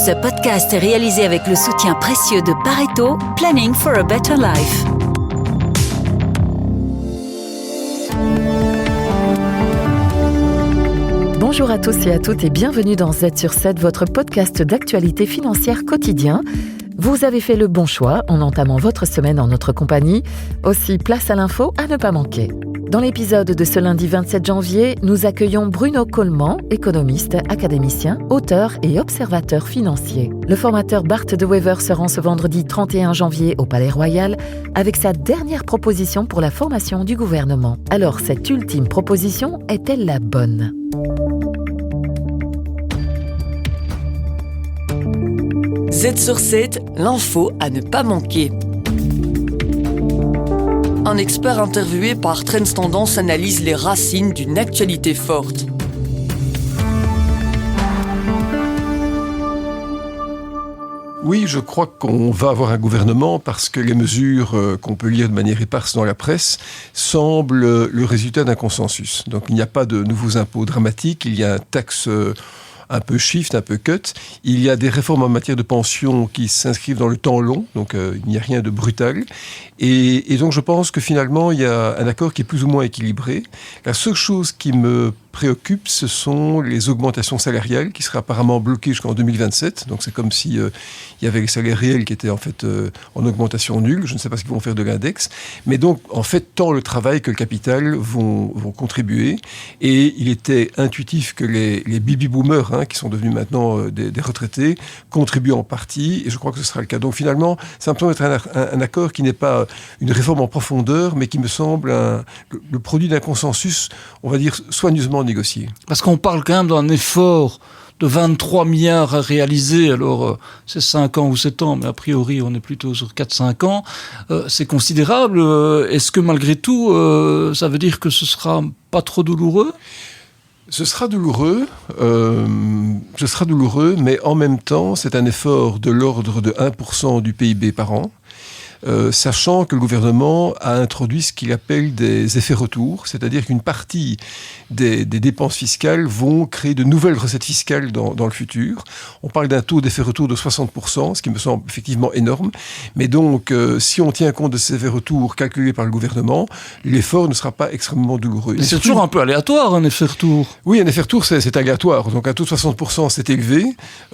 Ce podcast est réalisé avec le soutien précieux de Pareto, Planning for a Better Life. Bonjour à tous et à toutes et bienvenue dans Z sur 7, votre podcast d'actualité financière quotidien. Vous avez fait le bon choix en entamant votre semaine en notre compagnie. Aussi, place à l'info à ne pas manquer. Dans l'épisode de ce lundi 27 janvier, nous accueillons Bruno Coleman, économiste, académicien, auteur et observateur financier. Le formateur Bart de Wever se rend ce vendredi 31 janvier au Palais Royal avec sa dernière proposition pour la formation du gouvernement. Alors, cette ultime proposition est-elle la bonne ? Z sur 7, l'info à ne pas manquer. Un expert interviewé par Trends Tendance analyse les racines d'une actualité forte. Oui, je crois qu'on va avoir un gouvernement parce que les mesures qu'on peut lire de manière éparse dans la presse semblent le résultat d'un consensus. Donc il n'y a pas de nouveaux impôts dramatiques, il y a une taxe un peu shift, un peu cut. Il y a des réformes en matière de pension qui s'inscrivent dans le temps long, donc il n'y a rien de brutal. Et donc je pense que finalement il y a un accord qui est plus ou moins équilibré. La seule chose qui me préoccupe, ce sont les augmentations salariales qui seraient apparemment bloquées jusqu'en 2027. Donc c'est comme si il y avait les salaires réels qui étaient en fait en augmentation nulle. Je ne sais pas ce qu'ils vont faire de l'index. Mais donc en fait, tant le travail que le capital vont contribuer. Et il était intuitif que les baby boomers, qui sont devenus maintenant des retraités, contribuent en partie. Et je crois que ce sera le cas. Donc finalement, ça me semble être un accord qui n'est pas une réforme en profondeur, mais qui me semble le produit d'un consensus, on va dire, soigneusement négocié. Parce qu'on parle quand même d'un effort de 23 milliards à réaliser, alors c'est 5 ans ou 7 ans, mais a priori on est plutôt sur 4-5 ans, c'est considérable. Est-ce que malgré tout, ça veut dire que ce sera pas trop douloureux ? Ce sera douloureux, mais en même temps, c'est un effort de l'ordre de 1% du PIB par an. Sachant que le gouvernement a introduit ce qu'il appelle des effets retours, c'est-à-dire qu'une partie des dépenses fiscales vont créer de nouvelles recettes fiscales dans le futur. On parle d'un taux d'effet retour de 60%, ce qui me semble effectivement énorme. Mais donc, si on tient compte de ces effets retours calculés par le gouvernement, l'effort ne sera pas extrêmement douloureux. Mais c'est toujours un peu aléatoire, un effet retour. Oui, un effet retour, c'est aléatoire. Donc un taux de 60%, c'est élevé.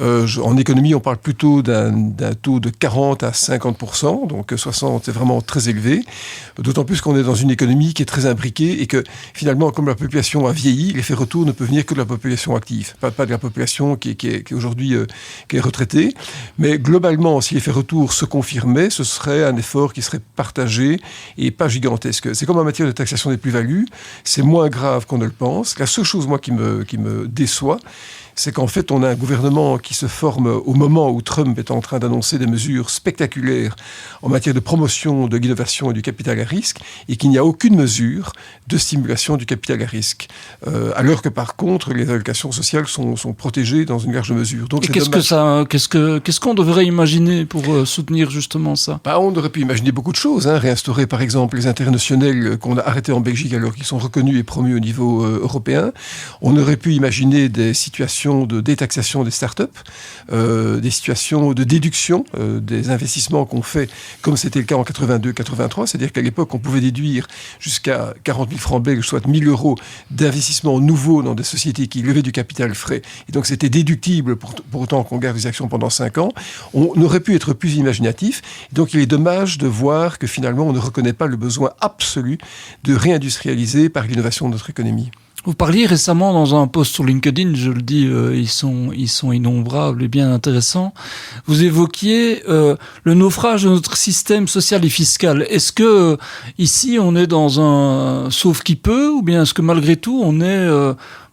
En économie, on parle plutôt d'un taux de 40 à 50%. Donc 60, c'est vraiment très élevé. D'autant plus qu'on est dans une économie qui est très imbriquée et que finalement, comme la population a vieilli, l'effet retour ne peut venir que de la population active, pas de la population qui est aujourd'hui qui est retraitée. Mais globalement, si l'effet retour se confirmait, ce serait un effort qui serait partagé et pas gigantesque. C'est comme en matière de taxation des plus-values, c'est moins grave qu'on ne le pense. La seule chose, moi, qui me déçoit, c'est qu'en fait, on a un gouvernement qui se forme au moment où Trump est en train d'annoncer des mesures spectaculaires en matière de promotion de l'innovation et du capital à risque, et qu'il n'y a aucune mesure de stimulation du capital à risque. Alors que par contre, les allocations sociales sont protégées dans une large mesure. Donc, et qu'est-ce qu'on devrait imaginer pour soutenir justement ça ? On aurait pu imaginer beaucoup de choses. Réinstaurer par exemple les intérêts notionnels qu'on a arrêtés en Belgique alors qu'ils sont reconnus et promus au niveau européen. On aurait pu imaginer des situations de détaxation des startups, des situations de déduction des investissements qu'on fait, comme c'était le cas en 82-83, c'est-à-dire qu'à l'époque, on pouvait déduire jusqu'à 40 000 francs belges, soit 1 000 euros d'investissement nouveau dans des sociétés qui levaient du capital frais. Et donc, c'était déductible pour autant qu'on garde des actions pendant 5 ans. On aurait pu être plus imaginatif. Donc, il est dommage de voir que finalement, on ne reconnaît pas le besoin absolu de réindustrialiser par l'innovation de notre économie. Vous parliez récemment dans un post sur LinkedIn, je le dis, ils sont innombrables et bien intéressants. Vous évoquiez le naufrage de notre système social et fiscal. Est-ce que ici on est dans un sauf qui peut, ou bien est-ce que malgré tout on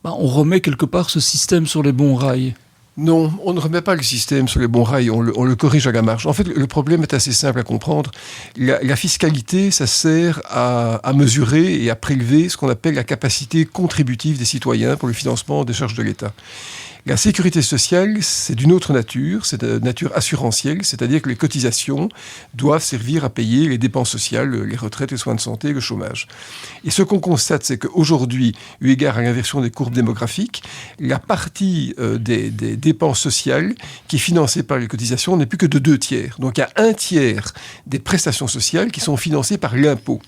remet quelque part ce système sur les bons rails ? Non, on ne remet pas le système sur les bons rails, on le corrige à la marge. En fait, le problème est assez simple à comprendre. La fiscalité, ça sert à mesurer et à prélever ce qu'on appelle la capacité contributive des citoyens pour le financement des charges de l'État. La sécurité sociale, c'est d'une autre nature, c'est de nature assurantielle, c'est-à-dire que les cotisations doivent servir à payer les dépenses sociales, les retraites, les soins de santé, le chômage. Et ce qu'on constate, c'est qu'aujourd'hui, eu égard à l'inversion des courbes démographiques, la partie des dépenses sociales qui est financée par les cotisations n'est plus que de 2/3. Donc il y a 1/3 des prestations sociales qui sont financées par l'impôt.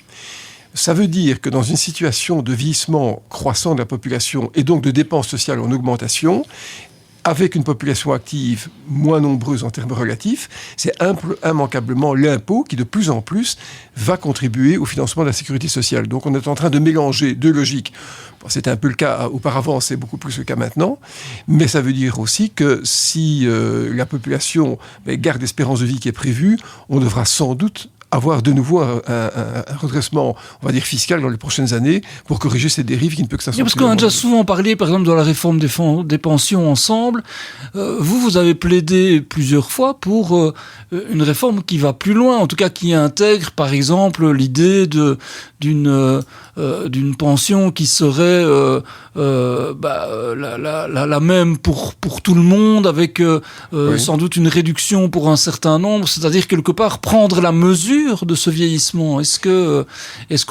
Ça veut dire que dans une situation de vieillissement croissant de la population et donc de dépenses sociales en augmentation, avec une population active moins nombreuse en termes relatifs, c'est immanquablement l'impôt qui de plus en plus va contribuer au financement de la sécurité sociale. Donc on est en train de mélanger deux logiques. Bon, c'était un peu le cas auparavant, c'est beaucoup plus le cas maintenant, mais ça veut dire aussi que si la population garde l'espérance de vie qui est prévue, on devra sans doute avoir de nouveau un redressement, on va dire, fiscal dans les prochaines années pour corriger ces dérives qui ne peut que s'accentuer. Parce qu'on a déjà souvent parlé, par exemple, de la réforme des pensions ensemble. Vous avez plaidé plusieurs fois pour une réforme qui va plus loin, en tout cas qui intègre, par exemple, l'idée d'une pension qui serait la même pour tout le monde, avec sans doute une réduction pour un certain nombre, c'est-à-dire quelque part prendre la mesure de ce vieillissement. Est-ce qu'on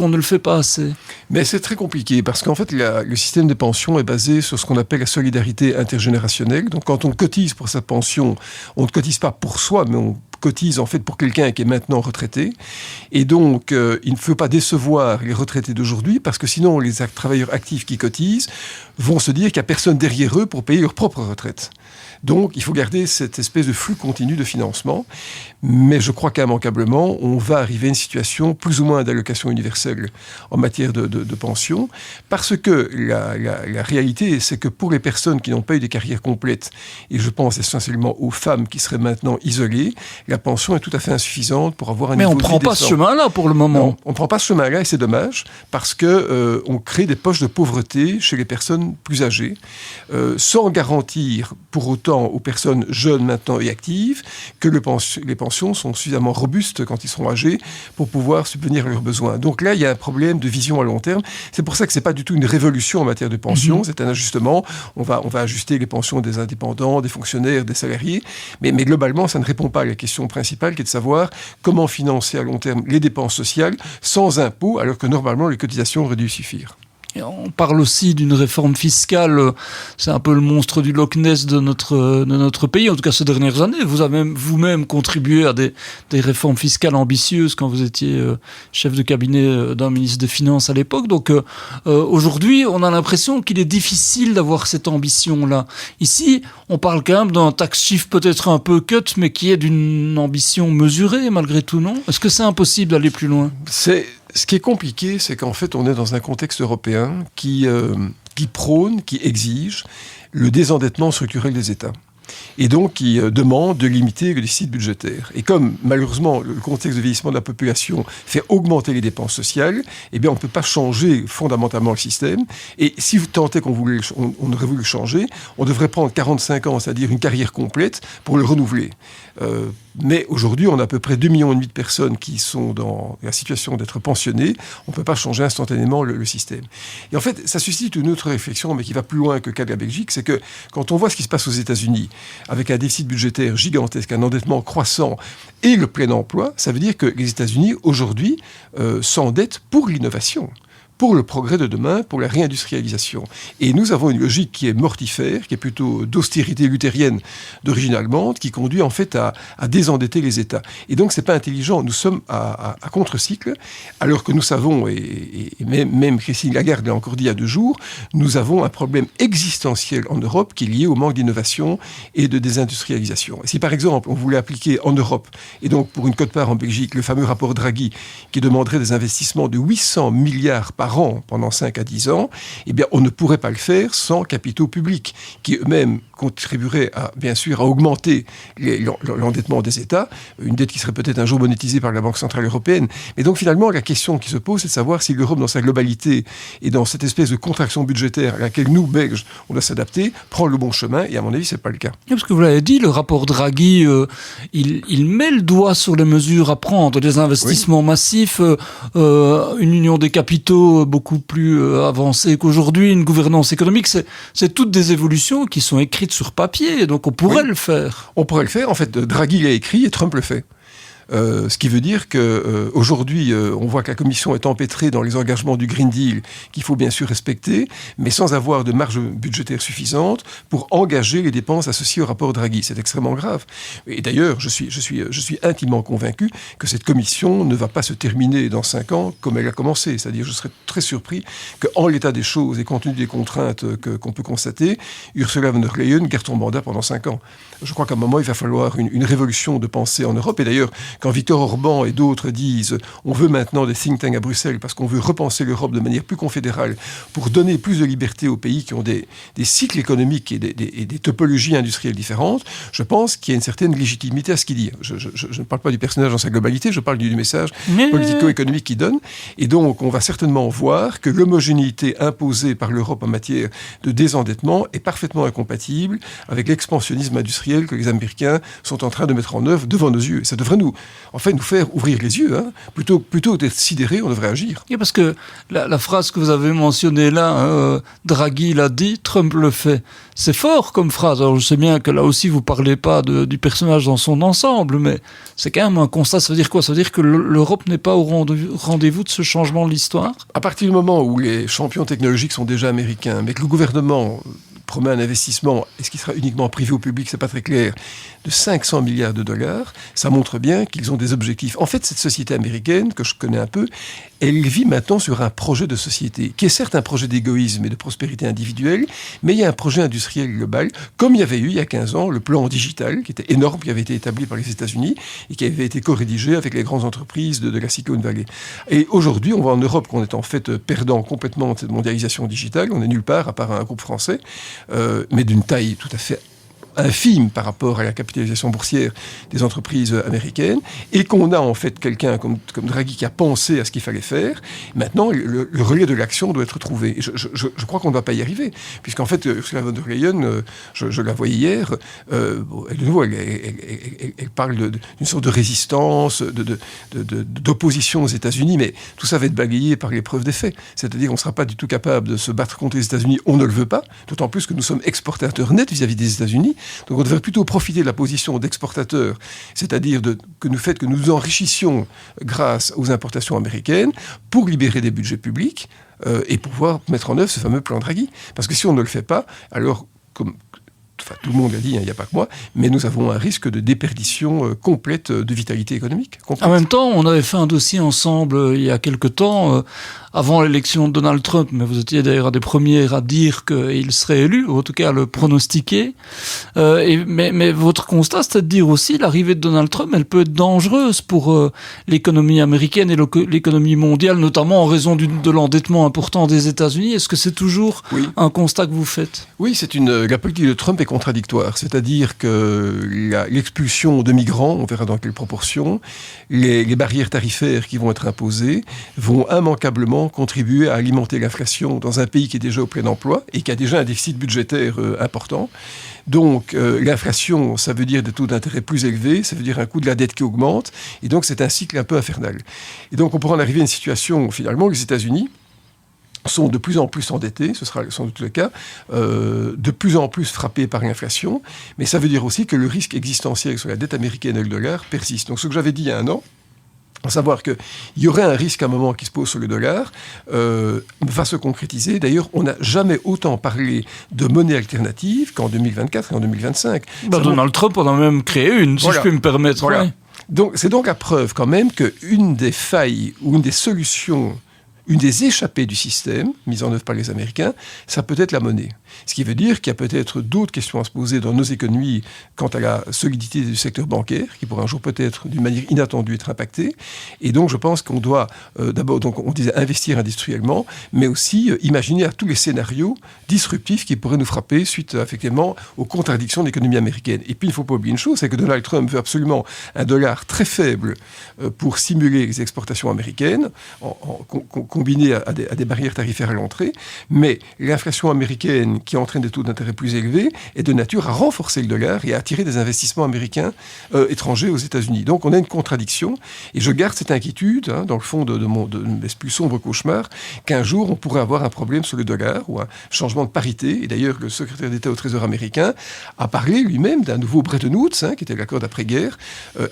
ne le fait pas assez ? Mais c'est très compliqué parce qu'en fait, le système de pension est basé sur ce qu'on appelle la solidarité intergénérationnelle. Donc, quand on cotise pour sa pension, on ne cotise pas pour soi, mais on cotise en fait pour quelqu'un qui est maintenant retraité. Et donc, il ne faut pas décevoir les retraités d'aujourd'hui parce que sinon, les travailleurs actifs qui cotisent vont se dire qu'il n'y a personne derrière eux pour payer leur propre retraite. Donc, il faut garder cette espèce de flux continu de financement. Mais je crois qu'immanquablement, on va arriver à une situation plus ou moins d'allocation universelle en matière de pension. Parce que la réalité, c'est que pour les personnes qui n'ont pas eu des carrières complètes, et je pense essentiellement aux femmes qui seraient maintenant isolées, la pension est tout à fait insuffisante pour avoir un niveau de vie décent. Mais on ne prend pas ce chemin-là pour le moment. Non, on ne prend pas ce chemin-là et c'est dommage parce que on crée des poches de pauvreté chez les personnes plus âgées sans garantir pour autant aux personnes jeunes maintenant et actives que les pensions sont suffisamment robustes quand ils seront âgés pour pouvoir subvenir à leurs besoins. Donc là, il y a un problème de vision à long terme. C'est pour ça que ce n'est pas du tout une révolution en matière de pension, c'est un ajustement. On va ajuster les pensions des indépendants, des fonctionnaires, des salariés, mais globalement, ça ne répond pas à la question principale qui est de savoir comment financer à long terme les dépenses sociales sans impôt, alors que normalement, les cotisations auraient dû suffire. Et on parle aussi d'une réforme fiscale, c'est un peu le monstre du Loch Ness de notre pays, en tout cas ces dernières années. Vous avez vous-même contribué à des réformes fiscales ambitieuses quand vous étiez chef de cabinet d'un ministre des Finances à l'époque. Donc aujourd'hui, on a l'impression qu'il est difficile d'avoir cette ambition-là. Ici, on parle quand même d'un tax shift peut-être un peu cut, mais qui est d'une ambition mesurée malgré tout, non ? Est-ce que c'est impossible d'aller plus loin ? Ce qui est compliqué, c'est qu'en fait, on est dans un contexte européen qui prône, qui exige le désendettement structurel des États. Et donc, qui demande de limiter le déficit budgétaire. Et comme, malheureusement, le contexte de vieillissement de la population fait augmenter les dépenses sociales, eh bien, on ne peut pas changer fondamentalement le système. Et si vous tentez on aurait voulu le changer, on devrait prendre 45 ans, c'est-à-dire une carrière complète, pour le renouveler. Mais aujourd'hui, on a à peu près 2,5 millions de personnes qui sont dans la situation d'être pensionnées. On ne peut pas changer instantanément le système. Et en fait, ça suscite une autre réflexion, mais qui va plus loin que le cas de la Belgique, c'est que quand on voit ce qui se passe aux États-Unis, avec un déficit budgétaire gigantesque, un endettement croissant et le plein emploi, ça veut dire que les États-Unis, aujourd'hui, s'endettent pour l'innovation, pour le progrès de demain, pour la réindustrialisation. Et nous avons une logique qui est mortifère, qui est plutôt d'austérité luthérienne d'origine allemande, qui conduit en fait à désendetter les États. Et donc, c'est pas intelligent. Nous sommes à contre-cycle, alors que nous savons, et même Christine Lagarde l'a encore dit il y a 2 jours, nous avons un problème existentiel en Europe qui est lié au manque d'innovation et de désindustrialisation. Et si par exemple, on voulait appliquer en Europe, et donc pour une quote-part en Belgique, le fameux rapport Draghi, qui demanderait des investissements de 800 milliards par an pendant 5 à 10 ans, eh bien, on ne pourrait pas le faire sans capitaux publics, qui eux-mêmes contribueraient bien sûr à augmenter l'endettement des États, une dette qui serait peut-être un jour monétisée par la Banque Centrale Européenne. Mais donc finalement, la question qui se pose, c'est de savoir si l'Europe, dans sa globalité, et dans cette espèce de contraction budgétaire à laquelle nous, Belges, on doit s'adapter, prend le bon chemin, et à mon avis, c'est pas le cas. Parce que vous l'avez dit, le rapport Draghi, il met le doigt sur les mesures à prendre, des investissements massifs, une union des capitaux techno beaucoup plus avancée qu'aujourd'hui, une gouvernance économique. C'est toutes des évolutions qui sont écrites sur papier, donc on pourrait le faire. On pourrait le faire. En fait, Draghi l'a écrit et Trump le fait. Ce qui veut dire qu'aujourd'hui, on voit que la Commission est empêtrée dans les engagements du Green Deal qu'il faut bien sûr respecter, mais sans avoir de marge budgétaire suffisante pour engager les dépenses associées au rapport Draghi. C'est extrêmement grave. Et d'ailleurs, je suis intimement convaincu que cette Commission ne va pas se terminer dans 5 ans comme elle a commencé. C'est-à-dire, je serais très surpris qu'en l'état des choses et compte tenu des contraintes qu'on peut constater, Ursula von der Leyen garde son mandat pendant 5 ans. Je crois qu'à un moment, il va falloir une révolution de pensée en Europe. Et d'ailleurs, quand Viktor Orban et d'autres disent on veut maintenant des think tanks à Bruxelles parce qu'on veut repenser l'Europe de manière plus confédérale pour donner plus de liberté aux pays qui ont des cycles économiques et des topologies industrielles différentes, je pense qu'il y a une certaine légitimité à ce qu'il dit. Je ne parle pas du personnage dans sa globalité, je parle du message politico-économique qu'il donne. Et donc, on va certainement voir que l'homogénéité imposée par l'Europe en matière de désendettement est parfaitement incompatible avec l'expansionnisme industriel que les Américains sont en train de mettre en œuvre devant nos yeux. Et ça devrait nous faire ouvrir les yeux. Hein. Plutôt d'être sidérés, on devrait agir. Et parce que la phrase que vous avez mentionnée là, Draghi l'a dit, Trump le fait. C'est fort comme phrase. Alors je sais bien que là aussi vous parlez pas du personnage dans son ensemble, mais c'est quand même un constat. Ça veut dire quoi? Ça veut dire que l'Europe n'est pas au rendez-vous de ce changement de l'histoire? À partir du moment où les champions technologiques sont déjà américains, mais que le gouvernement promet un investissement, est-ce qu'il sera uniquement privé ou public, c'est pas très clair, de 500 milliards de dollars, ça montre bien qu'ils ont des objectifs. En fait, cette société américaine, que je connais un peu, elle vit maintenant sur un projet de société, qui est certes un projet d'égoïsme et de prospérité individuelle, mais il y a un projet industriel global, comme il y avait eu il y a 15 ans le plan digital, qui était énorme, qui avait été établi par les États-Unis, et qui avait été co-rédigé avec les grandes entreprises de la Silicon Valley. Et aujourd'hui, on voit en Europe qu'on est en fait perdant complètement de cette mondialisation digitale, on est nulle part, à part un groupe français, mais d'une taille tout à fait infime par rapport à la capitalisation boursière des entreprises américaines, et qu'on a en fait quelqu'un comme Draghi qui a pensé à ce qu'il fallait faire. Maintenant, le relais de l'action doit être trouvé. Et je crois qu'on ne va pas y arriver, puisqu'en fait, Ursula von der Leyen, je la voyais hier, de nouveau, elle parle d'une sorte de résistance, d'opposition aux États-Unis, mais tout ça va être balayé par les preuves des faits. C'est-à-dire qu'on ne sera pas du tout capable de se battre contre les États-Unis, on ne le veut pas, d'autant plus que nous sommes exportateurs nets vis-à-vis des États-Unis. Donc on devrait plutôt profiter de la position d'exportateur, c'est-à-dire que nous nous enrichissions grâce aux importations américaines pour libérer des budgets publics et pouvoir mettre en œuvre ce fameux plan Draghi. Parce que si on ne le fait pas, alors tout le monde l'a dit, il n'y a pas que moi, mais nous avons un risque de déperdition complète de vitalité économique. Complète. En même temps, on avait fait un dossier ensemble il y a quelque temps, avant l'élection de Donald Trump, mais vous étiez d'ailleurs un des premiers à dire qu'il serait élu, ou en tout cas à le pronostiquer. Mais votre constat, c'est de dire aussi l'arrivée de Donald Trump, elle peut être dangereuse pour l'économie américaine et l'économie mondiale, notamment en raison de l'endettement important des États-Unis. Est-ce que c'est toujours un constat que vous faites? Oui, la politique de Trump est contradictoire. C'est-à-dire que l'expulsion de migrants, on verra dans quelle proportion, les barrières tarifaires qui vont être imposées vont immanquablement contribuer à alimenter l'inflation dans un pays qui est déjà au plein emploi et qui a déjà un déficit budgétaire important. Donc l'inflation, ça veut dire des taux d'intérêt plus élevés, ça veut dire un coût de la dette qui augmente, et donc c'est un cycle un peu infernal. Et donc on pourra en arriver à une situation où finalement les États-Unis sont de plus en plus endettés, ce sera sans doute le cas, de plus en plus frappés par l'inflation, mais ça veut dire aussi que le risque existentiel sur la dette américaine et le dollar persiste. Donc ce que j'avais dit il y a un an, à savoir qu'il y aurait un risque à un moment qui se pose sur le dollar, va se concrétiser. D'ailleurs, on n'a jamais autant parlé de monnaie alternative qu'en 2024 et en 2025. Donald Trump en a même créé une, si je peux me permettre. Voilà. Ouais. Donc, c'est donc la preuve quand même qu'une des failles ou une des solutions, une des échappées du système, mise en œuvre par les Américains, ça peut être la monnaie. Ce qui veut dire qu'il y a peut-être d'autres questions à se poser dans nos économies quant à la solidité du secteur bancaire, qui pourrait un jour peut-être, d'une manière inattendue, être impacté. Et donc, je pense qu'on doit d'abord, donc, on disait investir industriellement, mais aussi imaginer à tous les scénarios disruptifs qui pourraient nous frapper suite, effectivement, aux contradictions de l'économie américaine. Et puis, il ne faut pas oublier une chose, c'est que Donald Trump veut absolument un dollar très faible pour stimuler les exportations américaines, combiné à des barrières tarifaires à l'entrée. Mais l'inflation américaine, qui entraîne des taux d'intérêt plus élevés, est de nature à renforcer le dollar et à attirer des investissements américains étrangers aux États-Unis. Donc on a une contradiction, et je garde cette inquiétude, dans le fond de mes plus sombres cauchemars, qu'un jour on pourrait avoir un problème sur le dollar ou un changement de parité. Et d'ailleurs, le secrétaire d'État au Trésor américain a parlé lui-même d'un nouveau Bretton Woods, qui était l'accord d'après-guerre,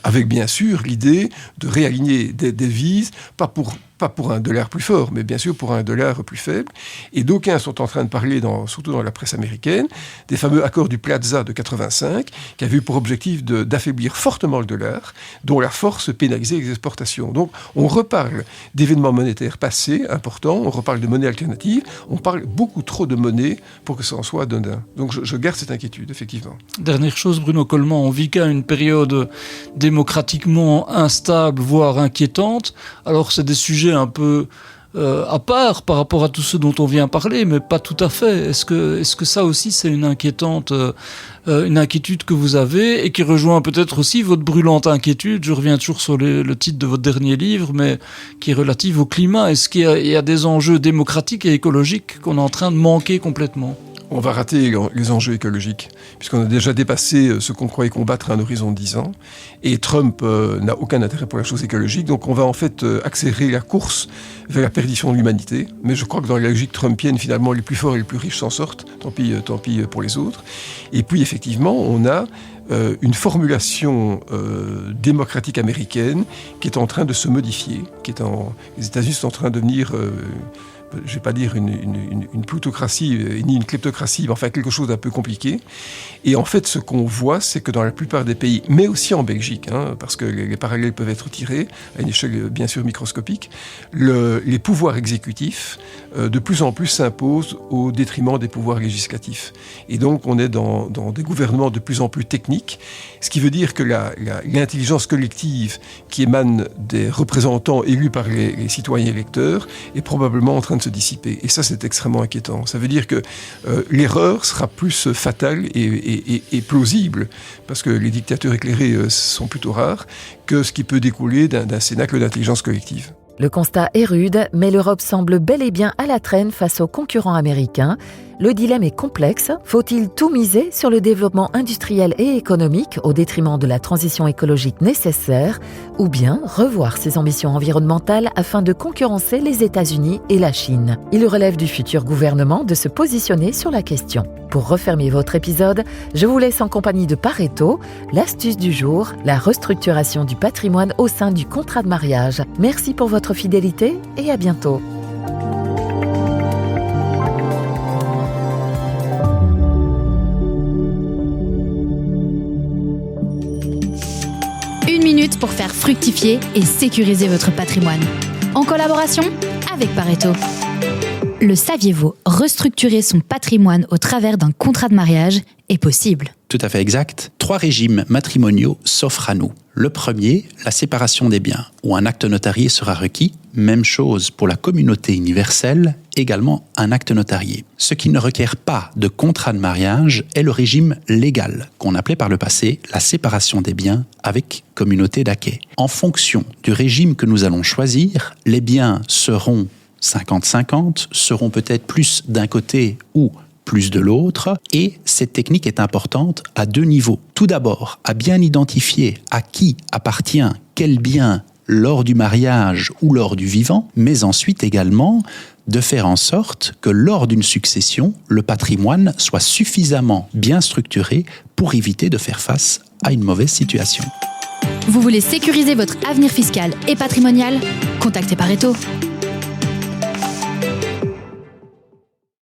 avec bien sûr l'idée de réaligner des devises, pas pour un dollar plus fort, mais bien sûr pour un dollar plus faible. Et d'aucuns sont en train de parler, surtout dans la presse américaine, des fameux accords du Plaza de 85, qui avaient eu pour objectif d'affaiblir fortement le dollar, dont la force pénalisait les exportations. Donc on reparle d'événements monétaires passés, importants, on reparle de monnaie alternative, on parle beaucoup trop de monnaie pour que ça en soit anodin. Donc je garde cette inquiétude, effectivement. Dernière chose, Bruno Coleman, on vit qu'à une période démocratiquement instable, voire inquiétante. Alors c'est des sujets un peu à part par rapport à tout ce dont on vient parler, mais pas tout à fait. Est-ce que ça aussi c'est une inquiétude que vous avez et qui rejoint peut-être aussi votre brûlante inquiétude? Je reviens toujours sur le titre de votre dernier livre, mais qui est relative au climat. Est-ce qu'il y a des enjeux démocratiques et écologiques qu'on est en train de manquer complètement? On va rater les enjeux écologiques, puisqu'on a déjà dépassé ce qu'on croyait combattre à un horizon de 10 ans. Et Trump n'a aucun intérêt pour la chose écologique. Donc on va en fait accélérer la course vers la perdition de l'humanité. Mais je crois que dans la logique trumpienne, finalement, les plus forts et les plus riches s'en sortent. Tant pis pour les autres. Et puis effectivement, on a une formulation démocratique américaine qui est en train de se modifier. Les États-Unis sont en train de devenir... je ne vais pas dire une plutocratie, ni une kleptocratie, mais enfin quelque chose d'un peu compliqué. Et en fait, ce qu'on voit, c'est que dans la plupart des pays, mais aussi en Belgique, parce que les parallèles peuvent être tirés à une échelle bien sûr microscopique, les pouvoirs exécutifs de plus en plus s'imposent au détriment des pouvoirs législatifs. Et donc, on est dans des gouvernements de plus en plus techniques, ce qui veut dire que l'intelligence collective qui émane des représentants élus par les citoyens électeurs est probablement en train de se dissiper. Et ça, c'est extrêmement inquiétant. Ça veut dire que l'erreur sera plus fatale et plausible, parce que les dictateurs éclairés sont plutôt rares, que ce qui peut découler d'un cénacle d'intelligence collective. Le constat est rude, mais l'Europe semble bel et bien à la traîne face aux concurrents américains. Le dilemme est complexe. Faut-il tout miser sur le développement industriel et économique au détriment de la transition écologique nécessaire, ou bien revoir ses ambitions environnementales afin de concurrencer les États-Unis et la Chine? Il relève du futur gouvernement de se positionner sur la question. Pour refermer votre épisode, je vous laisse en compagnie de Pareto, l'astuce du jour, la restructuration du patrimoine au sein du contrat de mariage. Merci pour votre fidélité et à bientôt. Une minute pour faire fructifier et sécuriser votre patrimoine. En collaboration avec Pareto. Le saviez-vous, restructurer son patrimoine au travers d'un contrat de mariage est possible. Tout à fait exact. 3 régimes matrimoniaux s'offrent à nous. Le premier, la séparation des biens, où un acte notarié sera requis. Même chose pour la communauté universelle, également un acte notarié. Ce qui ne requiert pas de contrat de mariage est le régime légal, qu'on appelait par le passé la séparation des biens avec communauté d'acquêt. En fonction du régime que nous allons choisir, les biens seront 50-50, seront peut-être plus d'un côté ou plus de l'autre, et cette technique est importante à 2 niveaux. Tout d'abord, à bien identifier à qui appartient quel bien lors du mariage ou lors du vivant, mais ensuite également de faire en sorte que lors d'une succession, le patrimoine soit suffisamment bien structuré pour éviter de faire face à une mauvaise situation. Vous voulez sécuriser votre avenir fiscal et patrimonial? Contactez Pareto.